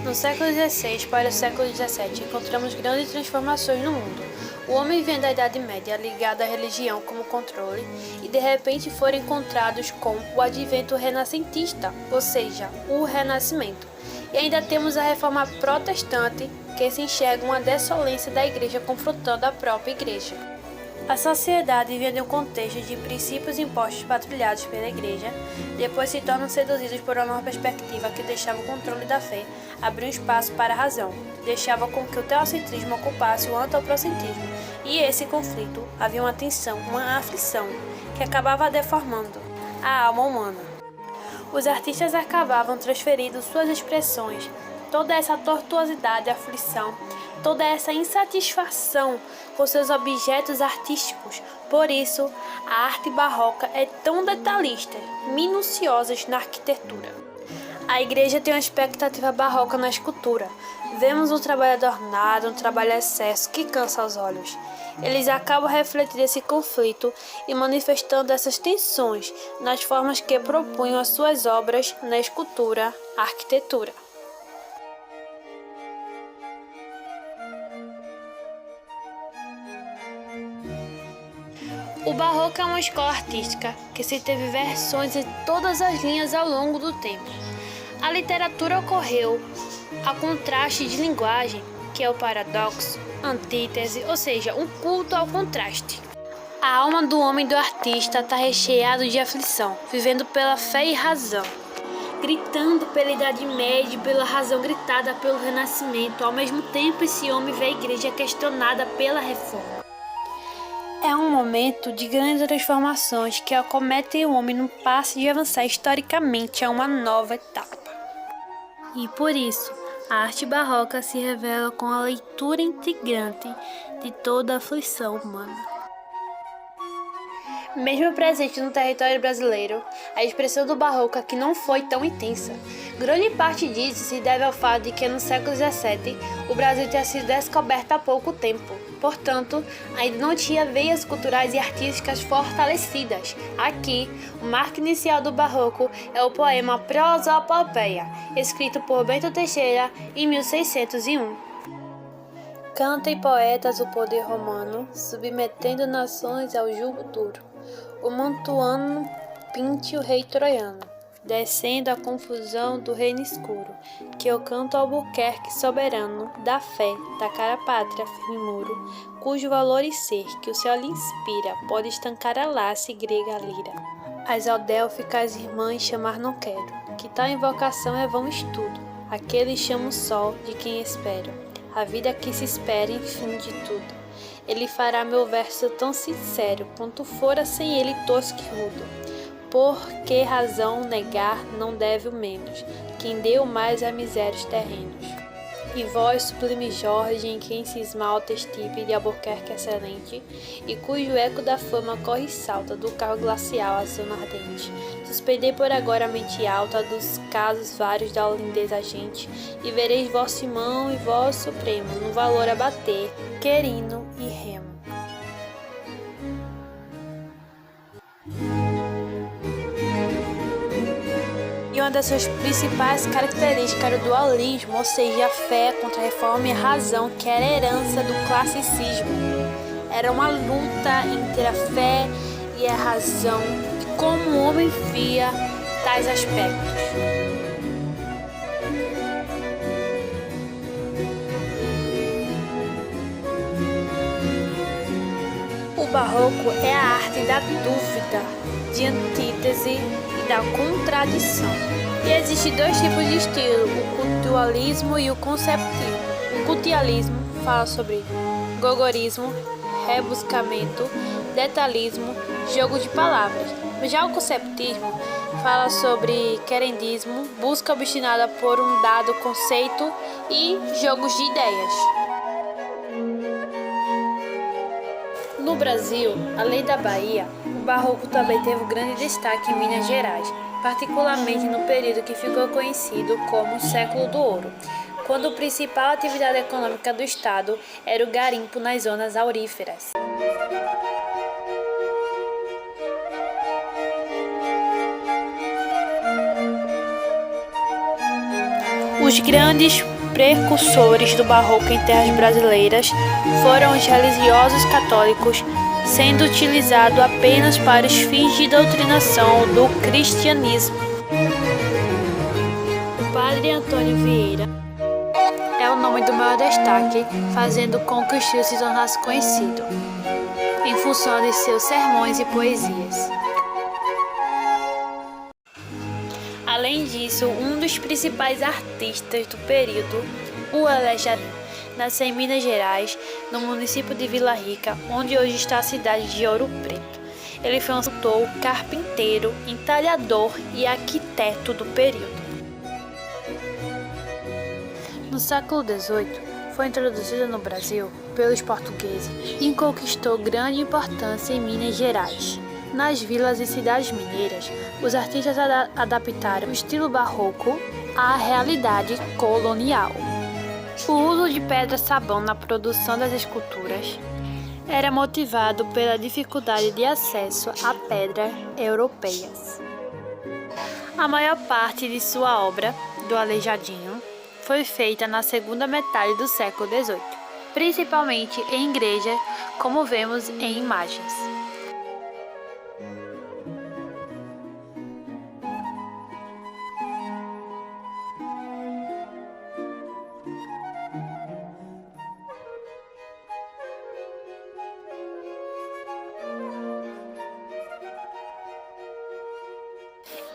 No século XVI para o século XVII, encontramos grandes transformações no mundo. O homem vem da Idade Média ligado à religião como controle e de repente foram encontrados com o advento renascentista, ou seja, o Renascimento. E ainda temos a Reforma Protestante, que se enxerga uma dessolência da Igreja confrontando a própria Igreja. A sociedade vinha de um contexto de princípios impostos patrulhados pela Igreja, depois se tornam seduzidos por uma nova perspectiva que deixava o controle da fé, abria um espaço para a razão, deixava com que o teocentrismo ocupasse o antropocentrismo, e esse conflito havia uma tensão, uma aflição, que acabava deformando a alma humana. Os artistas acabavam transferindo suas expressões, toda essa tortuosidade e aflição, toda essa insatisfação com seus objetos artísticos. Por isso, a arte barroca é tão detalhista, minuciosa na arquitetura. A igreja tem uma expectativa barroca na escultura. Vemos um trabalho adornado, um trabalho excesso que cansa os olhos. Eles acabam refletindo esse conflito e manifestando essas tensões nas formas que propunham as suas obras na escultura, arquitetura. O barroco é uma escola artística que se teve versões em todas as linhas ao longo do tempo. A literatura ocorreu a contraste de linguagem, que é o paradoxo, antítese, ou seja, um culto ao contraste. A alma do homem do artista está recheada de aflição, vivendo pela fé e razão, gritando pela Idade Média e pela razão gritada pelo Renascimento. Ao mesmo tempo, esse homem vê a igreja questionada pela reforma. É um momento de grandes transformações que acometem o homem no passo de avançar historicamente a uma nova etapa. E por isso, a arte barroca se revela com a leitura integrante de toda a aflição humana. Mesmo presente no território brasileiro, a expressão do barroco aqui não foi tão intensa. Grande parte disso se deve ao fato de que no século XVII o Brasil tinha sido descoberto há pouco tempo. Portanto, ainda não tinha veias culturais e artísticas fortalecidas. Aqui, o marco inicial do barroco é o poema Prosopopeia, escrito por Bento Teixeira em 1601. Cantem poetas o poder romano, submetendo nações ao jugo duro. O mantuano pinte o rei troiano, descendo a confusão do reino escuro, que eu canto Albuquerque soberano, da fé, da cara pátria firme muro, cujo valor e ser, que o céu lhe inspira, pode estancar a lace grega lira. As aldélficas irmãs chamar não quero, que tal invocação é vão estudo, aquele chama o sol de quem espero, a vida que se espera em fim de tudo. Ele fará meu verso tão sincero, quanto fora sem ele tosco e rudo. Por que razão negar não deve o menos, quem deu mais a misérios terrenos. E vós, sublime Jorge, em quem se esmalta estipe de Albuquerque excelente, e cujo eco da fama corre e salta do carro glacial à zona ardente, suspendei por agora a mente alta dos casos vários da lindeza agente, e vereis vosso irmão e vosso supremo no valor abater, querino e remo. E uma das suas principais características era o dualismo, ou seja, a fé contra a reforma e a razão, que era a herança do classicismo. Era uma luta entre a fé e a razão, de como o homem via tais aspectos. O barroco é a arte da dúvida, de antítese e da contradição. E existem dois tipos de estilo, o cultualismo e o conceptismo. O cultualismo fala sobre gogorismo, rebuscamento, detalhismo, jogo de palavras. Já o conceptismo fala sobre querendismo, busca obstinada por um dado conceito e jogos de ideias. No Brasil, além da Bahia, o barroco também teve um grande destaque em Minas Gerais, particularmente no período que ficou conhecido como o Século do Ouro, quando a principal atividade econômica do estado era o garimpo nas zonas auríferas. Os grandes precursores do barroco em terras brasileiras foram os religiosos católicos, sendo utilizado apenas para os fins de doutrinação do cristianismo. O Padre Antônio Vieira é o nome do maior destaque, fazendo com que o estilo se tornasse conhecido, em função de seus sermões e poesias. Além disso, um dos principais artistas do período, o Aleijadinho, nasceu em Minas Gerais, no município de Vila Rica, onde hoje está a cidade de Ouro Preto. Ele foi um escultor, carpinteiro, entalhador e arquiteto do período. No século XVIII, foi introduzido no Brasil pelos portugueses e conquistou grande importância em Minas Gerais. Nas vilas e cidades mineiras, os artistas adaptaram o estilo barroco à realidade colonial. O uso de pedra-sabão na produção das esculturas era motivado pela dificuldade de acesso a pedras europeias. A maior parte de sua obra, do Aleijadinho, foi feita na segunda metade do século XVIII, principalmente em igrejas, como vemos em imagens.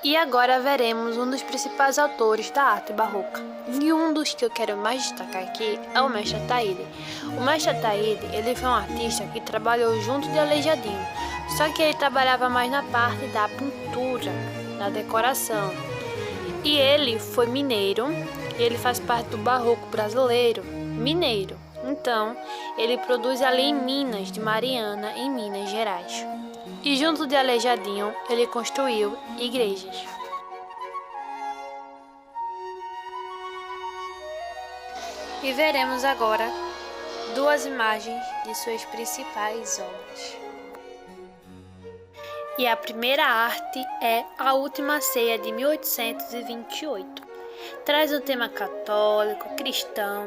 E agora veremos um dos principais autores da arte barroca. E um dos que eu quero mais destacar aqui é o mestre Ataíde. O mestre Ataíde, ele foi um artista que trabalhou junto de Aleijadinho, só que ele trabalhava mais na parte da pintura, da decoração. E ele foi mineiro, ele faz parte do barroco brasileiro, mineiro. Então, ele produz ali em Minas de Mariana, em Minas Gerais. E junto de Aleijadinho, ele construiu igrejas. E veremos agora duas imagens de suas principais obras. E a primeira arte é A Última Ceia de 1828. Traz um tema católico, cristão,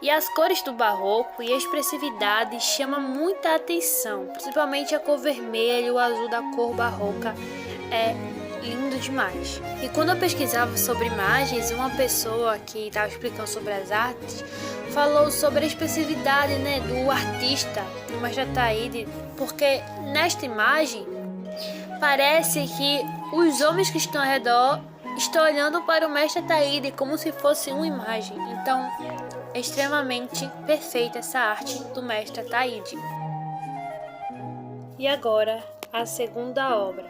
E as cores do barroco e a expressividade chamam muita atenção, principalmente a cor vermelha e o azul da cor barroca é lindo demais. E quando eu pesquisava sobre imagens, uma pessoa que estava explicando sobre as artes falou sobre a expressividade, do artista, do mestre Ataíde, porque nesta imagem parece que os homens que estão ao redor estão olhando para o mestre Ataíde como se fosse uma imagem. Então, é extremamente perfeita essa arte do mestre Ataíde. E agora, a segunda obra,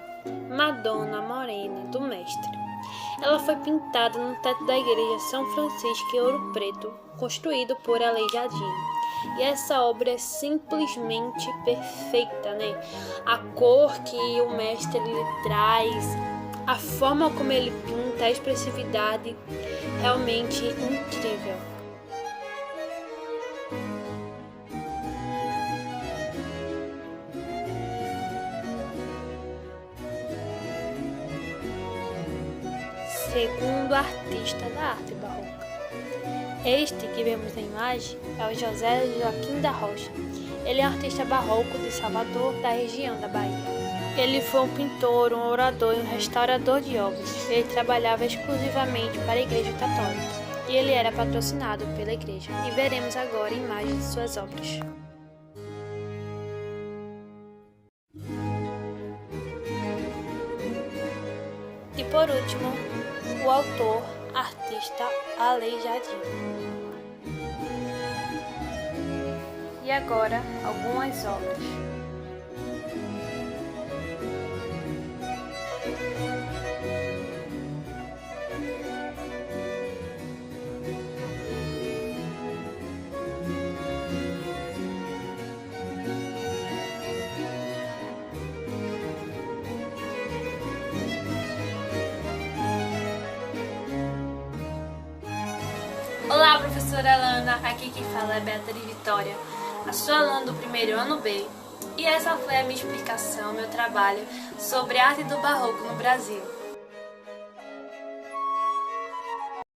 Madonna Morena, do mestre. Ela foi pintada no teto da igreja São Francisco em Ouro Preto, construído por Aleijadinho. E essa obra é simplesmente perfeita, A cor que o mestre ele traz, a forma como ele pinta, a expressividade, realmente incrível. Segundo artista da arte barroca. Este que vemos na imagem é o José Joaquim da Rocha. Ele é um artista barroco de Salvador, da região da Bahia. Ele foi um pintor, um orador e um restaurador de obras. Ele trabalhava exclusivamente para a Igreja Católica e ele era patrocinado pela Igreja. E veremos agora imagens de suas obras. E por último, o autor, artista Aleijadinho. E agora, algumas obras. Olá, professora Alana, aqui quem fala é Beatriz Vitória, a sua aluna do primeiro ano B, e essa foi a minha explicação, meu trabalho sobre a arte do barroco no Brasil.